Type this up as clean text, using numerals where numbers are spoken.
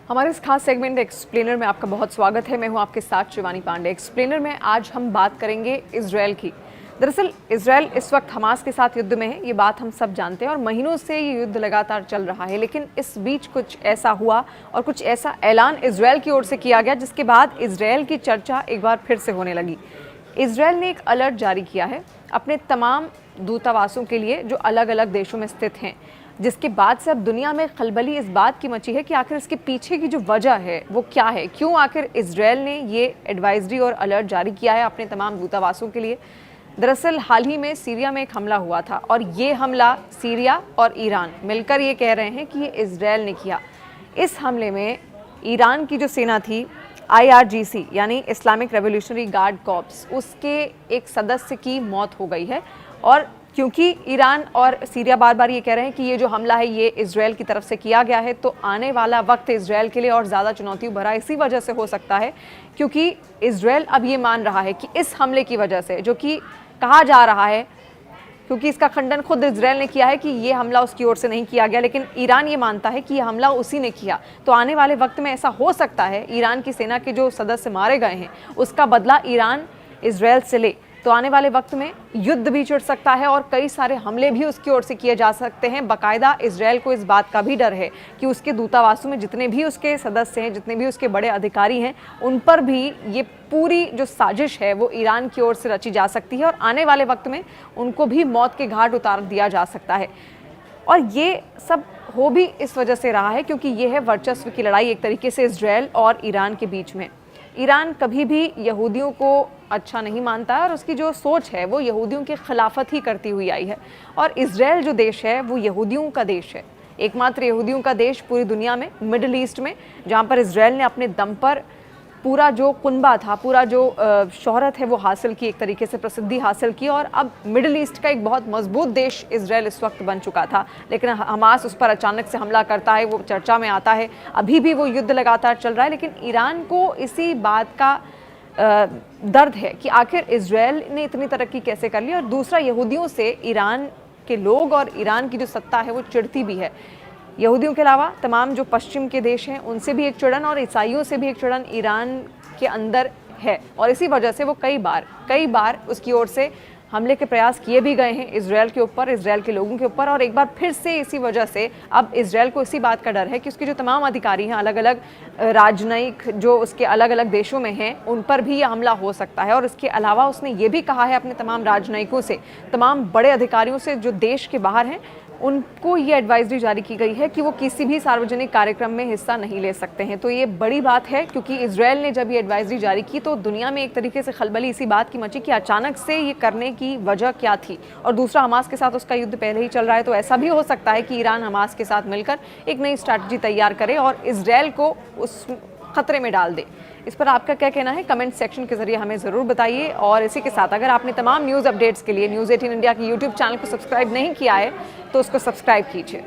हमारे इस खास सेगमेंट एक्सप्लेनर में आपका बहुत स्वागत है। मैं हूं आपके साथ शिवानी पांडे। एक्सप्लेनर में आज हम बात करेंगे इजरायल की। दरअसल इजरायल इस वक्त हमास के साथ युद्ध में है, ये बात हम सब जानते हैं और महीनों से ये युद्ध लगातार चल रहा है। लेकिन इस बीच कुछ ऐसा हुआ और कुछ ऐसा ऐलान इजरायल की ओर से किया गया जिसके बाद इजरायल की चर्चा एक बार फिर से होने लगी। इजरायल ने एक अलर्ट जारी किया है अपने तमाम दूतावासों के लिए जो अलग अलग देशों में स्थित हैं, जिसके बाद से अब दुनिया में खलबली इस बात की मची है कि आखिर इसके पीछे की जो वजह है वो क्या है, क्यों आखिर इजरायल ने ये एडवाइजरी और अलर्ट जारी किया है अपने तमाम दूतावासों के लिए। दरअसल हाल ही में सीरिया में एक हमला हुआ था और ये हमला सीरिया और ईरान मिलकर ये कह रहे हैं कि ये इजरायल ने किया। इस हमले में ईरान की जो सेना थी IRGC यानी इस्लामिक रेवोल्यूशनरी गार्ड कॉर्प्स, उसके एक सदस्य की मौत हो गई है। और क्योंकि ईरान और सीरिया बार बार ये कह रहे हैं कि ये जो हमला है ये इजरायल की तरफ से किया गया है, तो आने वाला वक्त इजरायल के लिए और ज़्यादा चुनौती भरा इसी वजह से हो सकता है, क्योंकि इजरायल अब ये मान रहा है कि इस हमले की वजह से, जो कि कहा जा रहा है, क्योंकि इसका खंडन खुद इजरायल ने किया है कि ये हमला उसकी ओर से नहीं किया गया, लेकिन ईरान ये मानता है कि ये हमला उसी ने किया। तो आने वाले वक्त में ऐसा हो सकता है ईरान की सेना के जो सदस्य मारे गए हैं उसका बदला ईरान इजरायल से ले। तो आने वाले वक्त में युद्ध भी छिड़ सकता है और कई सारे हमले भी उसकी ओर से किए जा सकते हैं। बाकायदा इजरायल को इस बात का भी डर है कि उसके दूतावासों में जितने भी उसके सदस्य हैं, जितने भी उसके बड़े अधिकारी हैं, उन पर भी ये पूरी जो साजिश है वो ईरान की ओर से रची जा सकती है और आने वाले वक्त में उनको भी मौत के घाट उतार दिया जा सकता है। और ये सब हो भी इस वजह से रहा है क्योंकि ये है वर्चस्व की लड़ाई एक तरीके से इजरायल और ईरान के बीच में। ईरान कभी भी यहूदियों को अच्छा नहीं मानता है और उसकी जो सोच है वो यहूदियों के खिलाफत ही करती हुई आई है। और इजरायल जो देश है वो यहूदियों का देश है, एकमात्र यहूदियों का देश पूरी दुनिया में, मिडिल ईस्ट में, जहाँ पर इजरायल ने अपने दम पर पूरा जो कुनबा था, पूरा जो शोहरत है वो हासिल की, एक तरीके से प्रसिद्धि हासिल की। और अब मिडिल ईस्ट का एक बहुत मजबूत देश इजरायल इस वक्त बन चुका था, लेकिन हमास उस पर अचानक से हमला करता है, वो चर्चा में आता है। अभी भी वो युद्ध लगातार चल रहा है, लेकिन ईरान को इसी बात का दर्द है कि आखिर इजरायल ने इतनी तरक्की कैसे कर ली। और दूसरा, यहूदियों से ईरान के लोग और ईरान की जो सत्ता है वो चिढ़ती भी है। यहूदियों के अलावा तमाम जो पश्चिम के देश हैं उनसे भी एक चिड़न और ईसाइयों से भी एक चिड़न ईरान के अंदर है। और इसी वजह से वो कई बार उसकी ओर से हमले के प्रयास किए भी गए हैं इजरायल के ऊपर, इजरायल के लोगों के ऊपर। और एक बार फिर से इसी वजह से अब इजरायल को इसी बात का डर है कि उसके जो तमाम अधिकारी हैं, अलग अलग राजनयिक जो उसके अलग अलग देशों में हैं, उन पर भी यह हमला हो सकता है। और इसके अलावा उसने ये भी कहा है अपने तमाम राजनयिकों से, तमाम बड़े अधिकारियों से जो देश के बाहर हैं, उनको ये एडवाइजरी जारी की गई है कि वो किसी भी सार्वजनिक कार्यक्रम में हिस्सा नहीं ले सकते हैं। तो ये बड़ी बात है क्योंकि इजरायल ने जब ये एडवाइजरी जारी की तो दुनिया में एक तरीके से खलबली इसी बात की मची कि अचानक से ये करने की वजह क्या थी। और दूसरा, हमास के साथ उसका युद्ध पहले ही चल रहा है, तो ऐसा भी हो सकता है कि ईरान हमास के साथ मिलकर एक नई स्ट्रैटेजी तैयार करे और इजरायल को उस खतरे में डाल दे। इस पर आपका क्या कहना है, कमेंट सेक्शन के जरिए हमें ज़रूर बताइए। और इसी के साथ अगर आपने तमाम न्यूज़ अपडेट्स के लिए न्यूज़ 18 इंडिया की यूट्यूब चैनल को सब्सक्राइब नहीं किया है तो उसको सब्सक्राइब कीजिए।